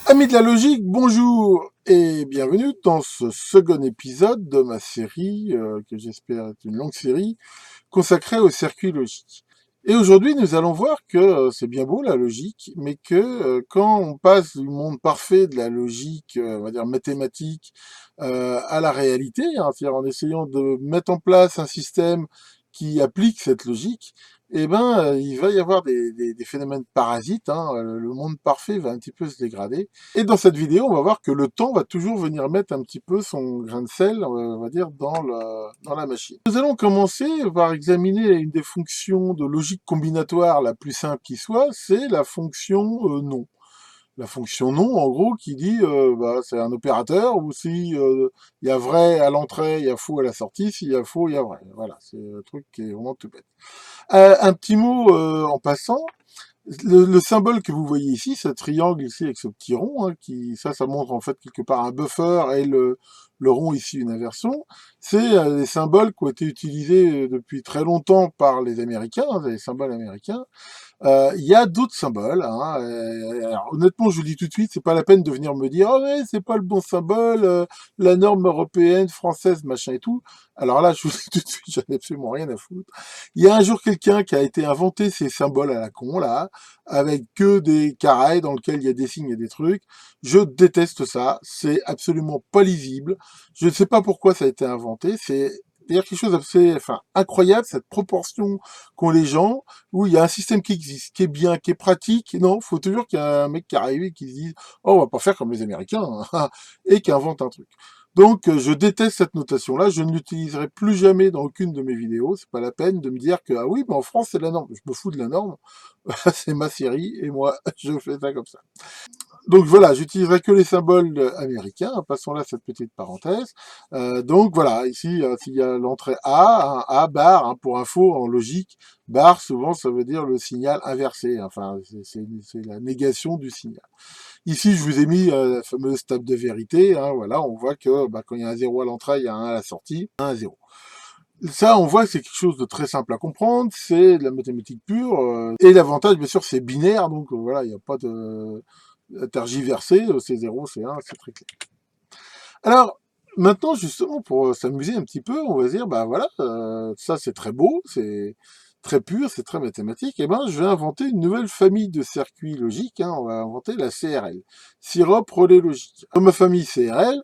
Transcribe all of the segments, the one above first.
Amis de la logique, bonjour et bienvenue dans ce second épisode de ma série, que j'espère être une longue série, consacrée au circuit logique. Et aujourd'hui, nous allons voir que c'est bien beau la logique, mais que quand on passe du monde parfait de la logique, on va dire mathématique, à la réalité, hein, c'est-à-dire en essayant de mettre en place un système qui applique cette logique, eh ben, il va y avoir des phénomènes parasites, hein, le monde parfait va un petit peu se dégrader. Et dans cette vidéo, on va voir que le temps va toujours venir mettre un petit peu son grain de sel, on va dire, dans la machine. Nous allons commencer par examiner une des fonctions de logique combinatoire la plus simple qui soit, c'est la fonction non. La fonction non, en gros, qui dit bah, c'est un opérateur, ou si il y a vrai à l'entrée, il y a faux à la sortie, s'il y a faux, il y a vrai. Voilà, c'est un truc qui est vraiment tout bête. Un petit mot en passant, le symbole que vous voyez ici, ce triangle ici avec ce petit rond, hein, ça montre en fait quelque part un buffer et le rond ici une inversion. C'est des symboles qui ont été utilisés depuis très longtemps par les Américains, hein, les symboles américains. Il y a d'autres symboles. Hein, alors, honnêtement, je vous dis tout de suite, c'est pas la peine de venir me dire, oh ouais, c'est pas le bon symbole, la norme européenne, française, machin et tout. Alors là, je vous dis tout de suite, j'en ai absolument rien à foutre. Il y a un jour quelqu'un qui a été inventé ces symboles à la con là, avec que des carrés dans lesquels il y a des signes et des trucs. Je déteste ça. C'est absolument pas lisible. Je ne sais pas pourquoi ça a été inventé. C'est d'ailleurs quelque chose d'assez, enfin, incroyable, cette proportion qu'ont les gens où il y a un système qui existe, qui est bien, qui est pratique. Non, faut toujours qu'il y ait un mec qui arrive et qui se dise, oh, on va pas faire comme les Américains, hein, et qui invente un truc. Donc, je déteste cette notation-là. Je ne l'utiliserai plus jamais dans aucune de mes vidéos. C'est pas la peine de me dire que, ah oui, mais en France, c'est la norme. Je me fous de la norme. C'est ma série et moi, je fais ça comme ça. Donc voilà, j'utiliserai que les symboles américains. Passons là cette petite parenthèse. Donc voilà, ici, s'il y a l'entrée A, un A bar, hein, pour info, en logique, bar, souvent, ça veut dire le signal inversé. Enfin, c'est la négation du signal. Ici, je vous ai mis la fameuse table de vérité. Hein, voilà, on voit que bah, quand il y a un 0 à l'entrée, il y a un à la sortie, un 0. Ça, on voit que c'est quelque chose de très simple à comprendre, c'est de la mathématique pure, et l'avantage, bien sûr, c'est binaire, donc voilà, il n'y a pas de tergiversé, c'est 0, c'est 1, c'est très clair. Alors, maintenant, justement, pour s'amuser un petit peu, on va dire, bah voilà, ça c'est très beau, c'est très pur, c'est très mathématique, et ben je vais inventer une nouvelle famille de circuits logiques, hein, on va inventer la CRL, Syrup Relais Logique. Dans ma famille CRL,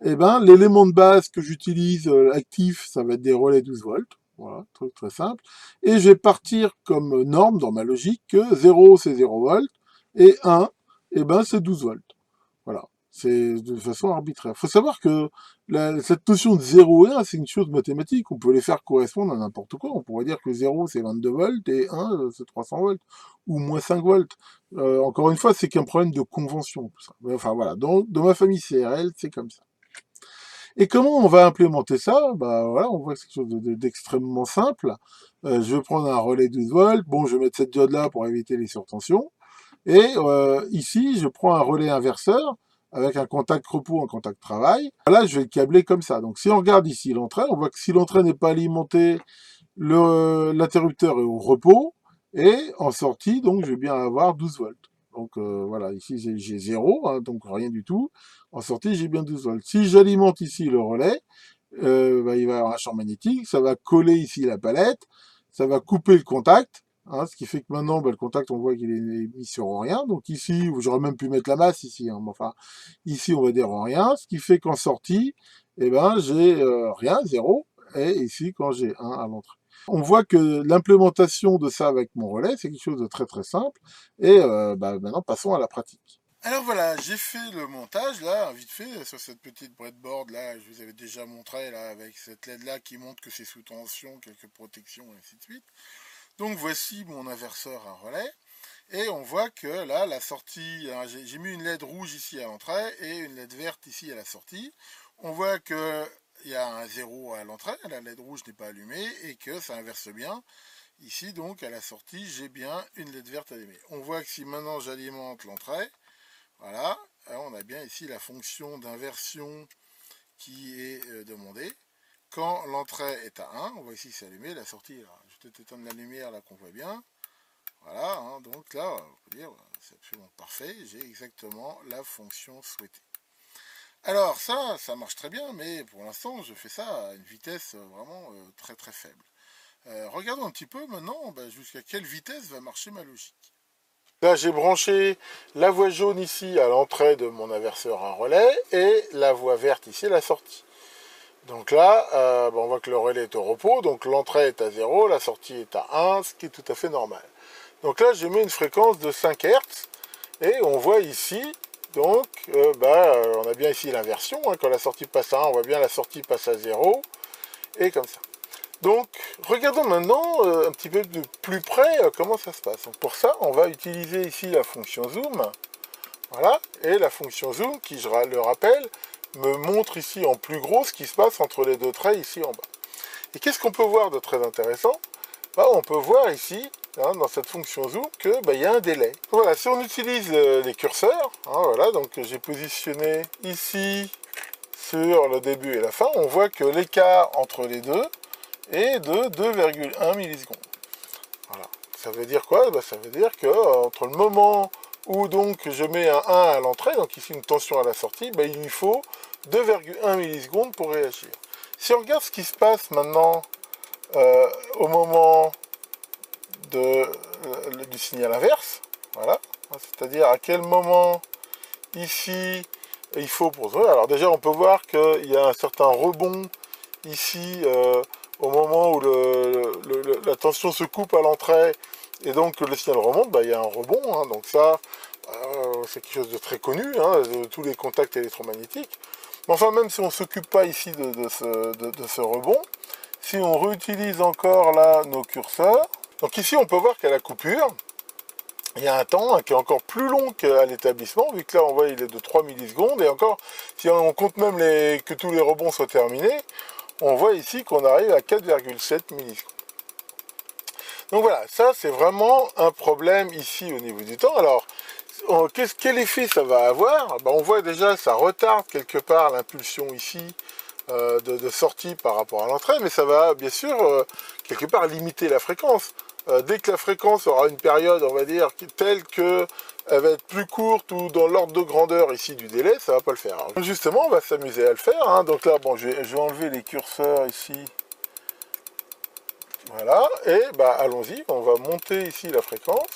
eh ben, l'élément de base que j'utilise actif, ça va être des relais 12 volts. Voilà, truc très simple. Et je vais partir comme norme dans ma logique que 0 c'est 0 volts et 1, eh ben, c'est 12 volts. Voilà. C'est de façon arbitraire. Il faut savoir que cette notion de 0 et 1, c'est une chose mathématique. On peut les faire correspondre à n'importe quoi. On pourrait dire que 0, c'est 22 volts et 1, c'est 300 volts. Ou moins 5 volts. Encore une fois, c'est qu'un problème de convention. Tout ça. Enfin voilà. Donc, dans ma famille CRL, c'est comme ça. Et comment on va implémenter ça? Bah voilà, on voit que c'est quelque chose d'extrêmement simple. Je vais prendre un relais 12 volts. Bon, je vais mettre cette diode-là pour éviter les surtensions. Et ici, je prends un relais inverseur avec un contact repos, un contact travail. Là, je vais le câbler comme ça. Donc, si on regarde ici l'entrée, on voit que si l'entrée n'est pas alimentée, l'interrupteur est au repos. Et en sortie, donc, je vais bien avoir 12 volts. Donc, voilà, ici, j'ai 0, hein, donc rien du tout. En sortie, j'ai bien 12 volts. Si j'alimente ici le relais, bah, il va y avoir un champ magnétique, ça va coller ici la palette, ça va couper le contact, hein, ce qui fait que maintenant, bah, le contact, on voit qu'il est mis sur rien. Donc ici, j'aurais même pu mettre la masse ici, hein, mais enfin, ici, on va dire rien, ce qui fait qu'en sortie, eh ben, j'ai rien, zéro, et ici, quand j'ai un à l'entrée. On voit que l'implémentation de ça avec mon relais, c'est quelque chose de très très simple, et bah, maintenant, passons à la pratique. Alors voilà, j'ai fait le montage là, vite fait, sur cette petite breadboard là, je vous avais déjà montré là, avec cette LED là qui montre que c'est sous tension, quelques protections et ainsi de suite. Donc voici mon inverseur à relais, et on voit que là, la sortie, hein, j'ai mis une LED rouge ici à l'entrée et une LED verte ici à la sortie. On voit que il y a un 0 à l'entrée, la LED rouge n'est pas allumée, et que ça inverse bien. Ici donc, à la sortie, j'ai bien une LED verte allumée. On voit que si maintenant j'alimente l'entrée, voilà, on a bien ici la fonction d'inversion qui est demandée. Quand l'entrée est à 1, on voit ici c'est allumé, la sortie, alors, je vais peut-être éteindre la lumière là qu'on voit bien. Voilà, hein, donc là, on peut dire, c'est absolument parfait, j'ai exactement la fonction souhaitée. Alors ça marche très bien, mais pour l'instant, je fais ça à une vitesse vraiment très très faible. Regardons un petit peu maintenant jusqu'à quelle vitesse va marcher ma logique. Là, j'ai branché la voie jaune ici à l'entrée de mon inverseur à relais et la voie verte ici à la sortie. Donc là, on voit que le relais est au repos, donc l'entrée est à 0, la sortie est à 1, ce qui est tout à fait normal. Donc là, j'ai mis une fréquence de 5 Hz et on voit ici, donc, on a bien ici l'inversion, hein, quand la sortie passe à 1, on voit bien la sortie passe à 0, et comme ça. Donc, regardons maintenant un petit peu de plus près comment ça se passe. Donc, pour ça, on va utiliser ici la fonction zoom. Voilà, et la fonction zoom, qui, je le rappelle, me montre ici en plus gros ce qui se passe entre les deux traits ici en bas. Et qu'est-ce qu'on peut voir de très intéressant? On peut voir ici, hein, dans cette fonction zoom, que y a un délai. Voilà, si on utilise les curseurs, hein, voilà, donc j'ai positionné ici sur le début et la fin, on voit que l'écart entre les deux est de 2,1 millisecondes. Voilà. Ça veut dire quoi? Ça veut dire que entre le moment où donc je mets un 1 à l'entrée, donc ici une tension à la sortie, il lui faut 2,1 millisecondes pour réagir. Si on regarde ce qui se passe maintenant au moment du signal inverse, voilà, c'est-à-dire à quel moment ici il faut pour ça. Alors déjà on peut voir qu'il y a un certain rebond ici au moment où la tension se coupe à l'entrée et donc le signal remonte, il y a un rebond, hein, donc ça c'est quelque chose de très connu, hein, de tous les contacts électromagnétiques. Mais enfin, même si on ne s'occupe pas ici de ce rebond, si on réutilise encore là nos curseurs, donc ici on peut voir qu'à la coupure, il y a un temps qui est encore plus long qu'à l'établissement, vu que là on voit il est de 3 millisecondes, et encore, si on compte même que tous les rebonds soient terminés, on voit ici qu'on arrive à 4,7 millisecondes. Donc voilà, ça c'est vraiment un problème ici au niveau du temps. Alors, quel effet ça va avoir? On voit déjà ça retarde quelque part l'impulsion ici de sortie par rapport à l'entrée, mais ça va bien sûr quelque part limiter la fréquence. Dès que la fréquence aura une période, on va dire, telle que elle va être plus courte ou dans l'ordre de grandeur ici du délai, ça va pas le faire. Alors, justement, on va s'amuser à le faire, hein. Donc là, je vais enlever les curseurs ici. Voilà, et allons-y, on va monter ici la fréquence.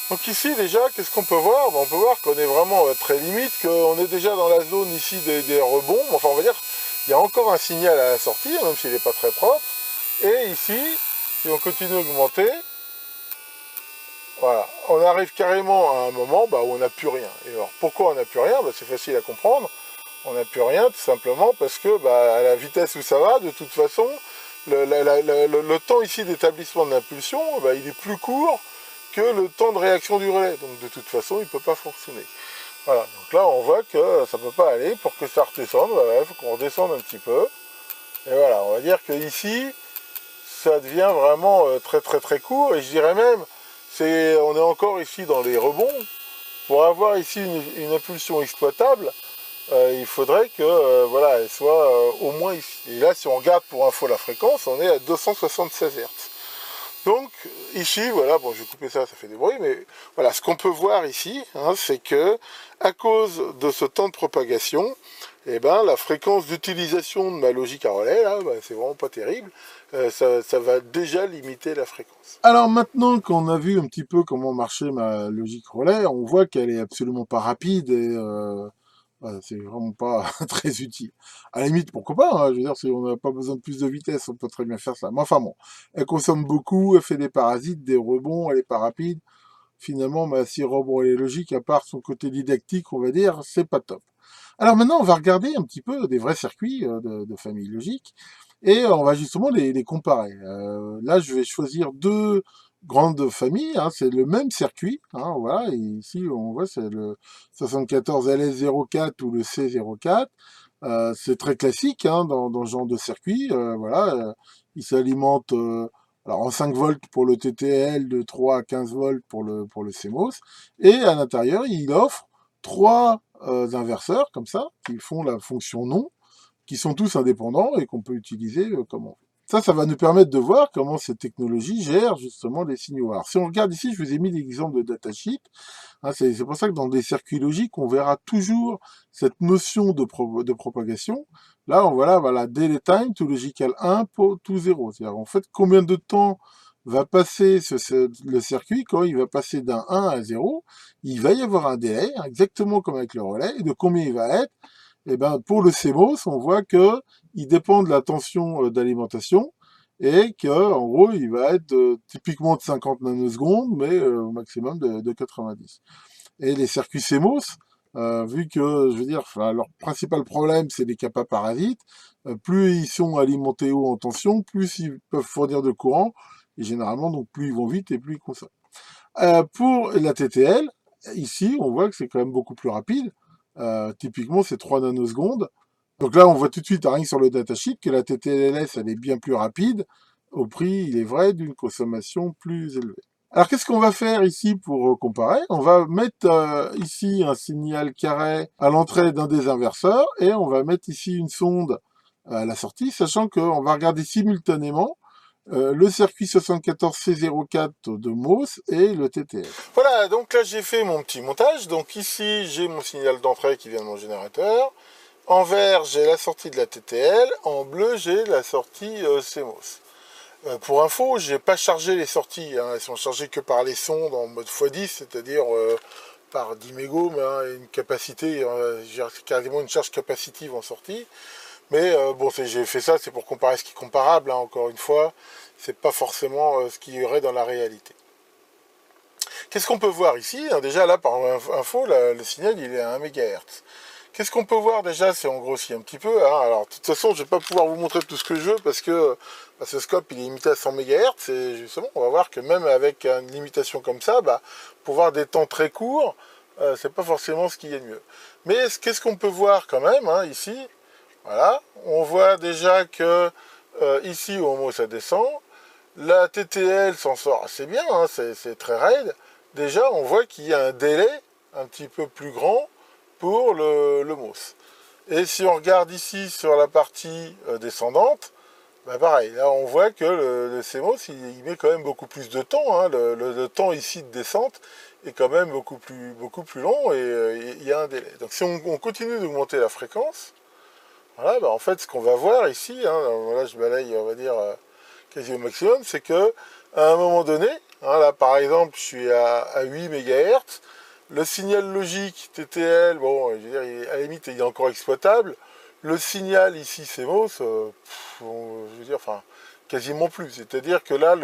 Donc ici déjà, qu'est-ce qu'on peut voir? On peut voir qu'on est vraiment très limite, qu'on est déjà dans la zone ici des rebonds. Enfin, on va dire qu'il y a encore un signal à la sortie, même s'il n'est pas très propre. Et ici, si on continue à augmenter, voilà, on arrive carrément à un moment où on n'a plus rien. Et alors, pourquoi on n'a plus rien? C'est facile à comprendre. On n'a plus rien tout simplement parce que à la vitesse où ça va, de toute façon, le temps ici d'établissement de l'impulsion, il est plus court que le temps de réaction du relais. Donc de toute façon, il ne peut pas fonctionner. Voilà, donc là on voit que ça ne peut pas aller. Pour que ça redescende, il faut qu'on redescende un petit peu. Et voilà, on va dire que ici, ça devient vraiment très très très court. Et je dirais même, on est encore ici dans les rebonds. Pour avoir ici une impulsion exploitable, il faudrait que voilà, elle soit au moins ici. Et là, si on regarde pour info la fréquence, on est à 276 Hz. Donc ici, voilà, je vais couper ça, ça fait des bruits, mais voilà, ce qu'on peut voir ici, hein, c'est que à cause de ce temps de propagation, la fréquence d'utilisation de ma logique à relais, là, c'est vraiment pas terrible. Ça va déjà limiter la fréquence. Alors maintenant qu'on a vu un petit peu comment marchait ma logique relais, on voit qu'elle est absolument pas rapide et c'est vraiment pas très utile. À la limite, pourquoi pas, hein, je veux dire, si on n'a pas besoin de plus de vitesse, on peut très bien faire ça. Mais enfin bon, elle consomme beaucoup, elle fait des parasites, des rebonds, elle est pas rapide. Finalement, si rebond elle est logique, à part son côté didactique, on va dire, c'est pas top. Alors maintenant, on va regarder un petit peu des vrais circuits de famille logique et on va justement les comparer. Là, je vais choisir deux grandes familles, hein, c'est le même circuit, hein, voilà, et ici on voit c'est le 74 LS04 ou le C04. C'est très classique hein, dans ce genre de circuit, voilà, il s'alimente alors en 5 volts pour le TTL, de 3 à 15 volts pour le CMOS, et à l'intérieur il offre trois inverseurs comme ça, qui font la fonction non, qui sont tous indépendants et qu'on peut utiliser comme on veut. Ça va nous permettre de voir comment cette technologie gère justement les signaux. Alors, si on regarde ici, je vous ai mis l'exemple de datasheet. Hein, c'est pour ça que dans des circuits logiques, on verra toujours cette notion de propagation. Là, on voit là, voilà, delay time to logical 1 to 0. C'est-à-dire, en fait, combien de temps va passer le circuit quand il va passer d'un 1 à 0. Il va y avoir un délai, hein, exactement comme avec le relais, et de combien il va être. Eh ben, pour le CMOS, on voit que il dépend de la tension d'alimentation et que, en gros, il va être typiquement de 50 nanosecondes, mais au maximum de 90. Et les circuits CMOS, vu que, je veux dire, enfin, leur principal problème, c'est les kappa parasites, plus ils sont alimentés haut en tension, plus ils peuvent fournir de courant, et généralement, donc, plus ils vont vite et plus ils consomment. Pour la TTL, ici, on voit que c'est quand même beaucoup plus rapide. Typiquement, c'est 3 nanosecondes. Donc là, on voit tout de suite, rien que sur le datasheet, que la TTLS, elle est bien plus rapide, au prix, il est vrai, d'une consommation plus élevée. Alors, qu'est-ce qu'on va faire ici pour comparer? On va mettre ici un signal carré à l'entrée d'un des inverseurs, et on va mettre ici une sonde à la sortie, sachant qu'on va regarder simultanément le circuit 74C04 de MOS et le TTF. Voilà, donc là j'ai fait mon petit montage. Donc ici j'ai mon signal d'entrée qui vient de mon générateur. En vert j'ai la sortie de la TTL. En bleu j'ai la sortie CMOS. Pour info, j'ai pas chargé les sorties. Hein. Elles sont chargées que par les sondes en mode x10, c'est-à-dire par 10 mégots, mais hein, une capacité, quasiment une charge capacitive en sortie. Mais bon, j'ai fait ça, c'est pour comparer ce qui est comparable, hein, encore une fois. C'est pas forcément ce qu'il y aurait dans la réalité. Qu'est-ce qu'on peut voir ici? Déjà, là, par info, le signal, il est à 1 MHz. Qu'est-ce qu'on peut voir déjà si on grossit un petit peu, hein? Alors, de toute façon, je ne vais pas pouvoir vous montrer tout ce que je veux parce que ce scope, il est limité à 100 MHz. Et justement, on va voir que même avec une limitation comme ça, pour voir des temps très courts, c'est pas forcément ce qu'il y a de mieux. Mais qu'est-ce qu'on peut voir quand même, hein, ici? Voilà, on voit déjà que ici, au moment où ça descend, la TTL s'en sort assez bien, hein, c'est très raide. Déjà, on voit qu'il y a un délai un petit peu plus grand pour le MOS. Et si on regarde ici sur la partie descendante, pareil, là on voit que le CMOS il met quand même beaucoup plus de temps, hein, le temps ici de descente est quand même beaucoup plus long et il y a un délai. Donc si on continue d'augmenter la fréquence, voilà, en fait ce qu'on va voir ici, hein, là je balaye on va dire quasi au maximum, c'est que à un moment donné, hein, là par exemple je suis à 8 MHz, le signal logique TTL, bon, je veux dire, à la limite il est encore exploitable, le signal ici CMOS, je veux dire, enfin, quasiment plus. C'est-à-dire que là,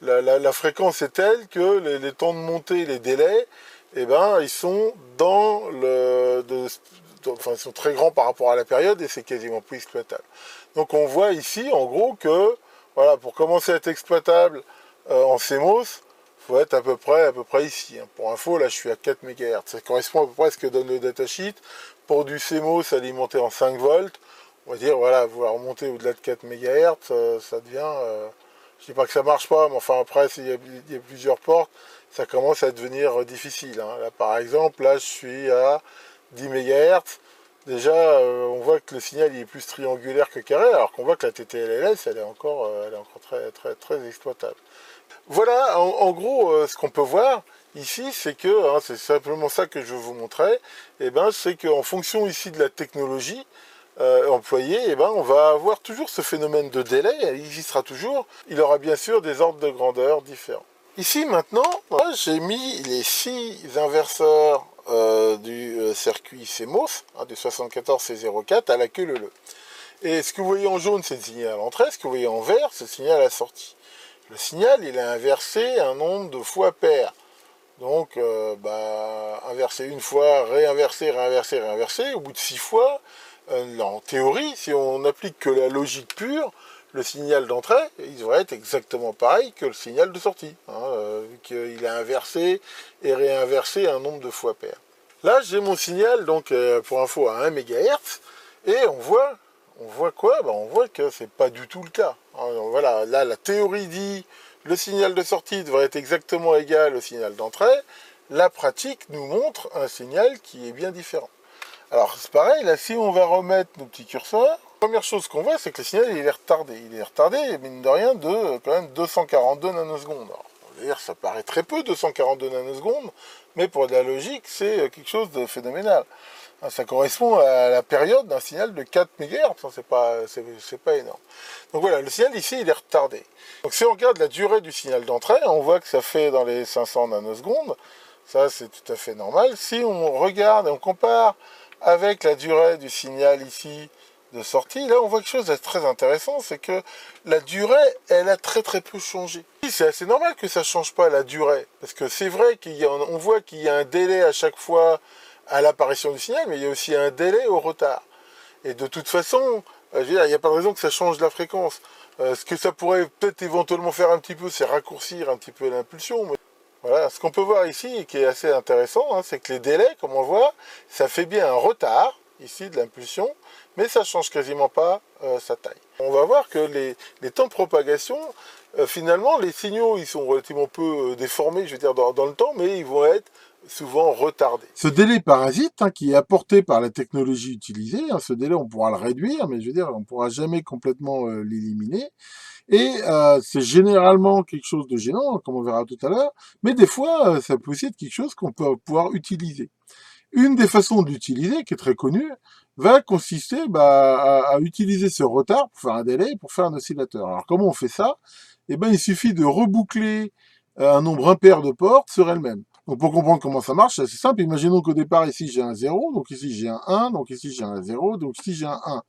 la fréquence est telle que les temps de montée, les délais, eh ben, ils sont enfin, ils sont très grands par rapport à la période et c'est quasiment plus exploitable. Donc on voit ici, en gros, que voilà, pour commencer à être exploitable en CMOS, il faut être à peu près ici. Hein. Pour info, là je suis à 4 MHz. Ça correspond à peu près à ce que donne le datasheet. Pour du CMOS alimenté en 5 volts, on va dire, voilà, vouloir remonter au-delà de 4 MHz, ça devient... je dis pas que ça marche pas, mais enfin après, s'il y a plusieurs portes, ça commence à devenir difficile. Hein. Là par exemple, là je suis à 10 MHz. Déjà, on voit que le signal il est plus triangulaire que carré, alors qu'on voit que la TTLS, elle est encore très exploitable. Voilà, en gros, ce qu'on peut voir ici, c'est que, hein, c'est simplement ça que je veux vous montrer, et ben, c'est qu'en fonction ici de la technologie employée, et ben, on va avoir toujours ce phénomène de délai, il existera toujours, il aura bien sûr des ordres de grandeur différents. Ici maintenant, j'ai mis les 6 inverseurs du circuit CMOS, hein, du 74C04 à la queue leu. Et ce que vous voyez en jaune, c'est le signal à l'entrée, ce que vous voyez en vert, c'est le signal à la sortie. Le signal, il est inversé un nombre de fois pair. Donc, inverser une fois, réinverser, réinverser, réinverser, au bout de 6 fois, en théorie, si on n'applique que la logique pure, le signal d'entrée, il devrait être exactement pareil que le signal de sortie, hein, vu qu'il est inversé et réinversé un nombre de fois pair. Là, j'ai mon signal, donc pour info, à 1 MHz, et on voit quoi? On voit que c'est pas du tout le cas. Alors, voilà, là, la théorie dit le signal de sortie devrait être exactement égal au signal d'entrée. La pratique nous montre un signal qui est bien différent. Alors, c'est pareil, là, si on va remettre nos petits curseurs, Première chose qu'on voit, c'est que le signal il est retardé. Il est retardé, mine de rien, de quand même 242 nanosecondes. Alors, d'ailleurs, ça paraît très peu, 242 nanosecondes, mais pour de la logique, c'est quelque chose de phénoménal. Ça correspond à la période d'un signal de 4 MHz, c'est pas énorme. Donc voilà, le signal ici, il est retardé. Donc si on regarde la durée du signal d'entrée, on voit que ça fait dans les 500 nanosecondes. Ça, c'est tout à fait normal. Si on regarde et on compare avec la durée du signal ici de sortie, là, on voit quelque chose de très intéressant, c'est que la durée, elle a très très peu changé. C'est assez normal que ça ne change pas la durée, parce que c'est vrai qu'on voit qu'il y a un délai à chaque fois à l'apparition du signal, mais il y a aussi un délai au retard. Et de toute façon, il n'y a pas de raison que ça change la fréquence. Ce que ça pourrait peut-être éventuellement faire un petit peu, c'est raccourcir un petit peu l'impulsion. Mais voilà, ce qu'on peut voir ici, et qui est assez intéressant, hein, c'est que les délais, comme on voit, ça fait bien un retard, ici, de l'impulsion, mais ça ne change quasiment pas sa taille. On va voir que les temps de propagation, finalement, les signaux, ils sont relativement peu déformés, je veux dire, dans le temps, mais ils vont être souvent retardés. Ce délai parasite, hein, qui est apporté par la technologie utilisée, hein, ce délai, on pourra le réduire, mais je veux dire, on ne pourra jamais complètement l'éliminer. Et c'est généralement quelque chose de gênant, comme on verra tout à l'heure, mais des fois, ça peut aussi être quelque chose qu'on peut pouvoir utiliser. Une des façons de l'utiliser, qui est très connue, va consister à utiliser ce retard pour faire un délai, pour faire un oscillateur. Alors comment on fait ça? Eh ben, il suffit de reboucler un nombre impair de portes sur elle-même. Donc pour comprendre comment ça marche, c'est assez simple. Imaginons qu'au départ, ici j'ai un 0, donc ici j'ai un 1, donc ici j'ai un 0, donc ici j'ai un 1.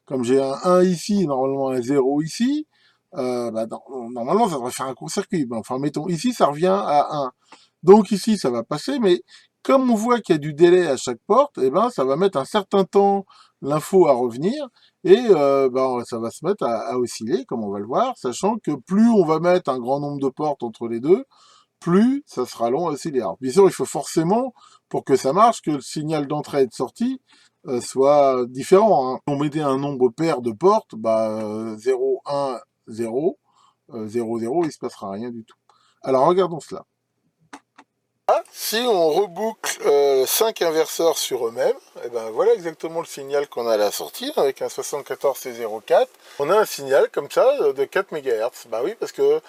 Comme j'ai un 1 ici, normalement un 0 ici, normalement ça devrait faire un court-circuit. Enfin, mettons, ici ça revient à 1. Donc ici ça va passer, mais comme on voit qu'il y a du délai à chaque porte, eh ben, ça va mettre un certain temps l'info à revenir et ça va se mettre à osciller, comme on va le voir, sachant que plus on va mettre un grand nombre de portes entre les deux, plus ça sera long à osciller. Alors, bien sûr, il faut forcément, pour que ça marche, que le signal d'entrée et de sortie soit différent. Hein. Si on mettait un nombre pair de portes, 0, 1, 0, 0, 0, il se passera rien du tout. Alors, regardons cela. Si on reboucle 5 inverseurs sur eux-mêmes, et ben voilà exactement le signal qu'on a à la sortie, avec un 74C04. On a un signal comme ça de 4 MHz. Bah oui, parce que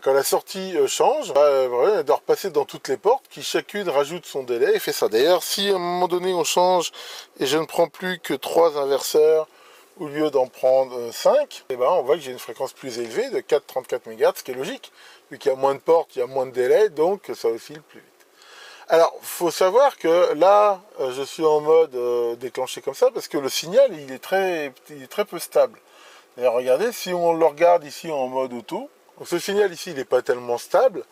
quand la sortie change, elle doit repasser dans toutes les portes, qui chacune rajoute son délai et fait ça. D'ailleurs, si à un moment donné on change et je ne prends plus que 3 inverseurs, au lieu d'en prendre 5, et ben on voit que j'ai une fréquence plus élevée de 4,34 MHz, ce qui est logique. Vu qu'il y a moins de portes, il y a moins de délai, donc ça oscille plus vite. Alors, faut savoir que là, je suis en mode déclenché comme ça, parce que le signal, il est très peu stable. D'ailleurs, regardez, si on le regarde ici en mode auto, donc ce signal ici, il n'est pas tellement stable.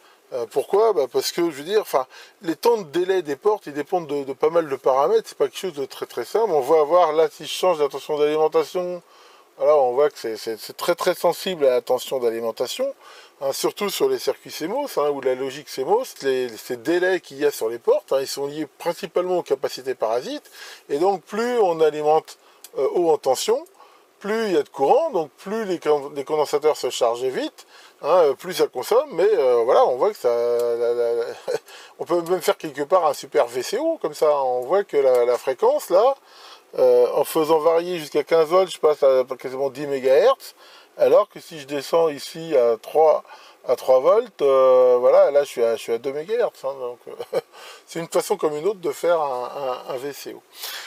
Pourquoi? Parce que, je veux dire, les temps de délai des portes, ils dépendent de pas mal de paramètres. C'est pas quelque chose de très très simple. On va avoir, là, si je change la tension d'alimentation, voilà, on voit que c'est très très sensible à la tension d'alimentation, hein, surtout sur les circuits CMOS, hein, ou la logique CMOS. Ces délais qu'il y a sur les portes, hein, ils sont liés principalement aux capacités parasites, et donc plus on alimente haut en tension, plus il y a de courant, donc plus les condensateurs se chargent vite, hein, plus ça consomme, mais voilà, on voit que ça... on peut même faire quelque part un super VCO, comme ça, on voit que la fréquence, là, en faisant varier jusqu'à 15 volts, je passe à quasiment 10 MHz, alors que si je descends ici à 3 volts, voilà, là je suis à 2 MHz. Hein, donc c'est une façon comme une autre de faire un VCO.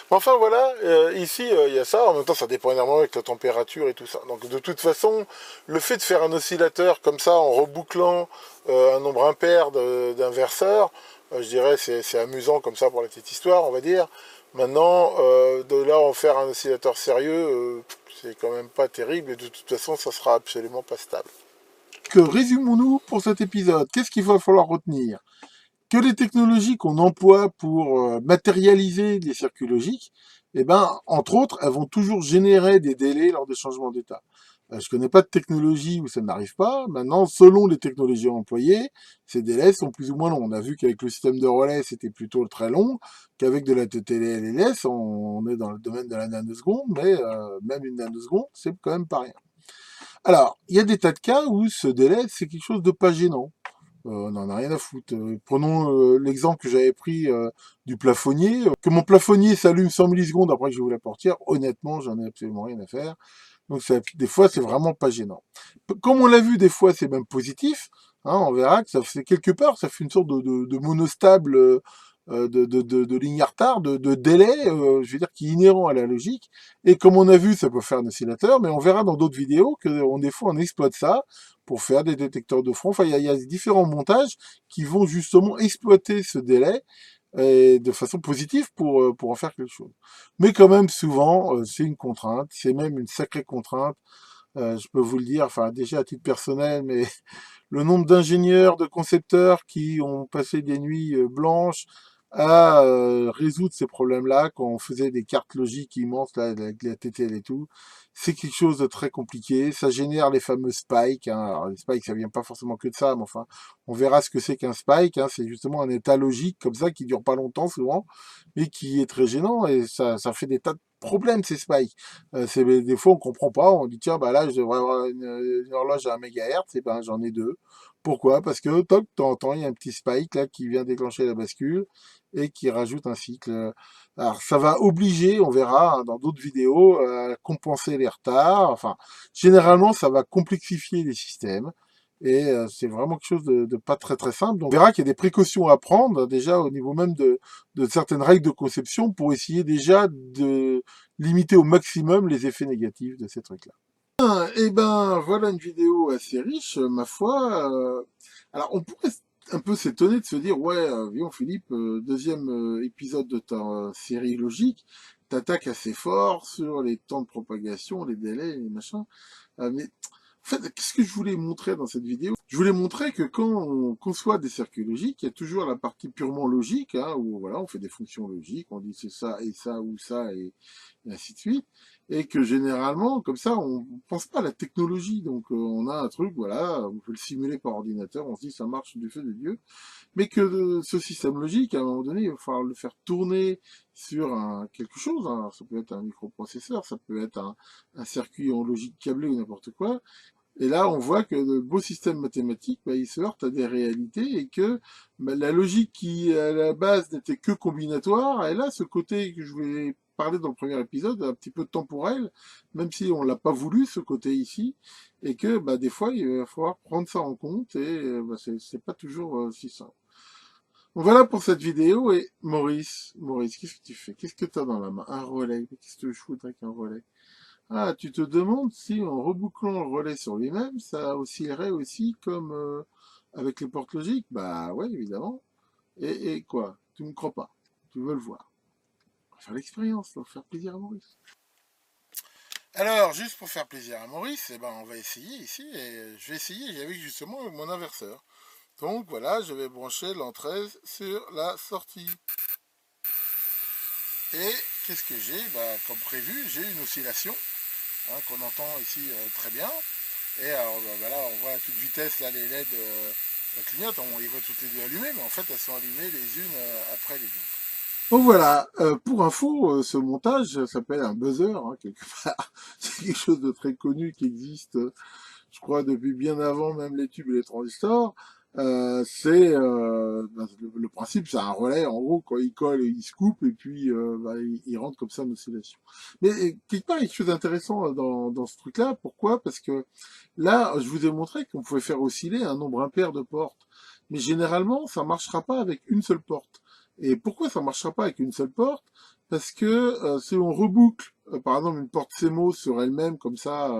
Mais enfin voilà, ici il y a ça, en même temps ça dépend énormément avec la température et tout ça. Donc de toute façon, le fait de faire un oscillateur comme ça en rebouclant un nombre impair d'inverseurs, je dirais c'est amusant comme ça pour la petite histoire, on va dire. Maintenant, de là en faire un oscillateur sérieux, c'est quand même pas terrible et de toute façon, ça sera absolument pas stable. Que résumons-nous pour cet épisode? Qu'est-ce qu'il va falloir retenir? Que les technologies qu'on emploie pour matérialiser les circuits logiques, eh ben, entre autres, elles vont toujours générer des délais lors des changements d'état. Je ne connais pas de technologie où ça n'arrive pas. Maintenant, selon les technologies employées, ces délais sont plus ou moins longs. On a vu qu'avec le système de relais, c'était plutôt très long, qu'avec de la TTLS, on est dans le domaine de la nanoseconde, mais même une nanoseconde, c'est quand même pas rien. Alors, il y a des tas de cas où ce délai, c'est quelque chose de pas gênant. on n'en a rien à foutre. Prenons l'exemple que j'avais pris du plafonnier. Que mon plafonnier s'allume 100 millisecondes après que j'ouvre la portière, honnêtement, j'en ai absolument rien à faire. Donc des fois, c'est vraiment pas gênant. Comme on l'a vu, des fois, c'est même positif. Hein, on verra que ça fait quelque part, ça fait une sorte de monostable de ligne à retard, de délai, je veux dire, qui est inhérent à la logique. Et comme on a vu, ça peut faire un oscillateur, mais on verra dans d'autres vidéos que des fois, on exploite ça pour faire des détecteurs de front. Enfin, il y a différents montages qui vont justement exploiter ce délai de façon positive pour en faire quelque chose. Mais quand même, souvent, c'est une contrainte, c'est même une sacrée contrainte. Je peux vous le dire, enfin déjà à titre personnel, mais le nombre d'ingénieurs, de concepteurs qui ont passé des nuits blanches à résoudre ces problèmes-là quand on faisait des cartes logiques immenses là, avec la TTL et tout, c'est quelque chose de très compliqué. Ça génère les fameux spikes. Hein. Alors les spikes, ça vient pas forcément que de ça, mais enfin, on verra ce que c'est qu'un spike. Hein. C'est justement un état logique comme ça qui dure pas longtemps souvent, mais qui est très gênant et ça fait des tas de problèmes ces spikes. Des fois on comprend pas, on dit tiens bah là je devrais avoir une horloge à 1 MHz, et ben j'en ai deux. Pourquoi? Parce que toc, de temps en temps, il y a un petit spike là qui vient déclencher la bascule et qui rajoute un cycle. Alors ça va obliger, on verra hein, dans d'autres vidéos, à compenser les retards. Enfin, généralement, ça va complexifier les systèmes. Et c'est vraiment quelque chose de pas très très simple. Donc on verra qu'il y a des précautions à prendre déjà au niveau même de certaines règles de conception pour essayer déjà de limiter au maximum les effets négatifs de ces trucs-là. Eh ben, voilà une vidéo assez riche, ma foi. Alors, on pourrait un peu s'étonner de se dire, ouais, viens Philippe, deuxième épisode de ta série logique, t'attaques assez fort sur les temps de propagation, les délais, les machins. Mais en fait, qu'est-ce que je voulais montrer dans cette vidéo? Je voulais montrer que quand on conçoit des circuits logiques, il y a toujours la partie purement logique, hein, où voilà, on fait des fonctions logiques, on dit c'est ça et ça ou ça et ainsi de suite. Et que généralement, comme ça, on pense pas à la technologie. Donc on a un truc, voilà, on peut le simuler par ordinateur, on se dit ça marche du feu de Dieu. Mais que ce système logique, à un moment donné, il va falloir le faire tourner sur quelque chose. Hein. Ça peut être un microprocesseur, ça peut être un circuit en logique câblée ou n'importe quoi. Et là, on voit que le beau système mathématique, bah, il se heurte à des réalités et que bah, la logique qui, à la base, n'était que combinatoire, elle a ce côté que je voulais parler dans le premier épisode, un petit peu temporel, même si on l'a pas voulu, ce côté ici, et que bah, des fois, il va falloir prendre ça en compte et bah, c'est pas toujours si simple. Donc voilà pour cette vidéo et Maurice, qu'est-ce que tu fais? Qu'est-ce que tu as dans la main? Un relais. Qu'est-ce que je foudrais avec un relais? Ah, tu te demandes si en rebouclant le relais sur lui-même, ça oscillerait aussi comme avec les portes logiques? Bah ouais, évidemment. Et quoi? Tu me crois pas. Tu veux le voir. On va faire l'expérience, pour faire plaisir à Maurice. Alors, juste pour faire plaisir à Maurice, eh ben, on va essayer ici. Et je vais essayer avec justement mon inverseur. Donc voilà, je vais brancher l'entrée sur la sortie. Et qu'est-ce que j'ai? Bah, comme prévu, j'ai une oscillation hein, qu'on entend ici très bien. Et alors bah, là, on voit à toute vitesse là, les LED clignotent, on les voit toutes les deux allumées, mais en fait elles sont allumées les unes après les autres. Donc voilà, pour info, ce montage s'appelle un buzzer, hein, quelque part. C'est quelque chose de très connu qui existe, je crois, depuis bien avant même les tubes et les transistors. Bah, le principe, c'est un relais, en gros, quand il colle, il se coupe, et puis bah, il rentre comme ça en oscillation. Mais quelque part, il y a quelque chose d'intéressant dans ce truc-là. Pourquoi? Parce que là, je vous ai montré qu'on pouvait faire osciller un nombre impair de portes. Mais généralement, ça marchera pas avec une seule porte. Et pourquoi ça marchera pas avec une seule porte? Parce que si on reboucle, par exemple, une porte CMOS sur elle-même, comme ça,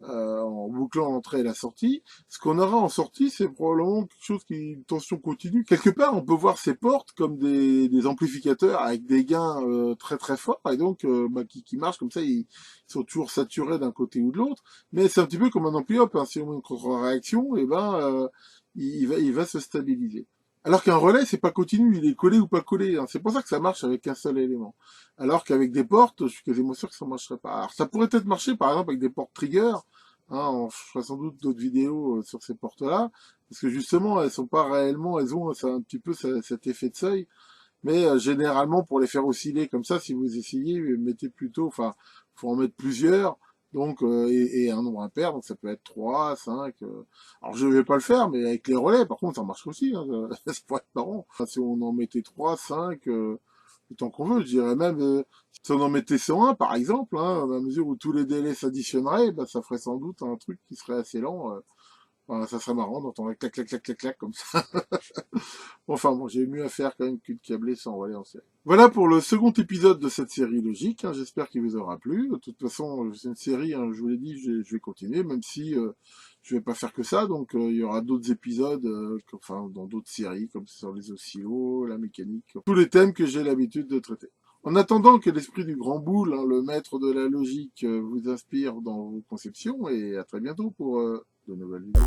en bouclant l'entrée et la sortie, ce qu'on aura en sortie, c'est probablement quelque chose qui est une tension continue. Quelque part, on peut voir ces portes comme des amplificateurs avec des gains très très forts, et donc bah, qui marchent comme ça, ils sont toujours saturés d'un côté ou de l'autre, mais c'est un petit peu comme un ampli op, hein. Si on met une contre-réaction, et ben il va se stabiliser. Alors qu'un relais, c'est pas continu, il est collé ou pas collé, hein. C'est pour ça que ça marche avec un seul élément. Alors qu'avec des portes, je suis quasiment sûr que ça marcherait pas. Alors ça pourrait peut-être marcher par exemple avec des portes trigger, hein, on fera sans doute d'autres vidéos sur ces portes-là, parce que justement elles sont pas réellement, elles ont un petit peu cet effet de seuil, mais généralement pour les faire osciller comme ça, si vous essayez, mettez plutôt, enfin, faut en mettre plusieurs, Donc, et un nombre impair, donc ça peut être 3, 5. Alors je vais pas le faire, mais avec les relais, par contre, ça marche aussi. Hein, ça pourrait être marrant. Enfin, si on en mettait 3, 5, autant qu'on veut, je dirais même, si on en mettait 101, par exemple, hein, à mesure où tous les délais s'additionneraient, bah, ça ferait sans doute un truc qui serait assez lent. Voilà, ça serait marrant d'entendre clac, clac, clac, clac, clac, comme ça. Enfin bon, j'ai mieux à faire quand même que de câbler sans relais en série. Voilà pour le second épisode de cette série logique. Hein, j'espère qu'il vous aura plu. De toute façon, c'est une série, hein, je vous l'ai dit, je vais continuer, même si je vais pas faire que ça. Donc il y aura d'autres épisodes, enfin dans d'autres séries, comme sur les oscillos, la mécanique, tous les thèmes que j'ai l'habitude de traiter. En attendant que l'esprit du grand boule, hein, le maître de la logique, vous inspire dans vos conceptions, et à très bientôt pour de nouvelles vidéos.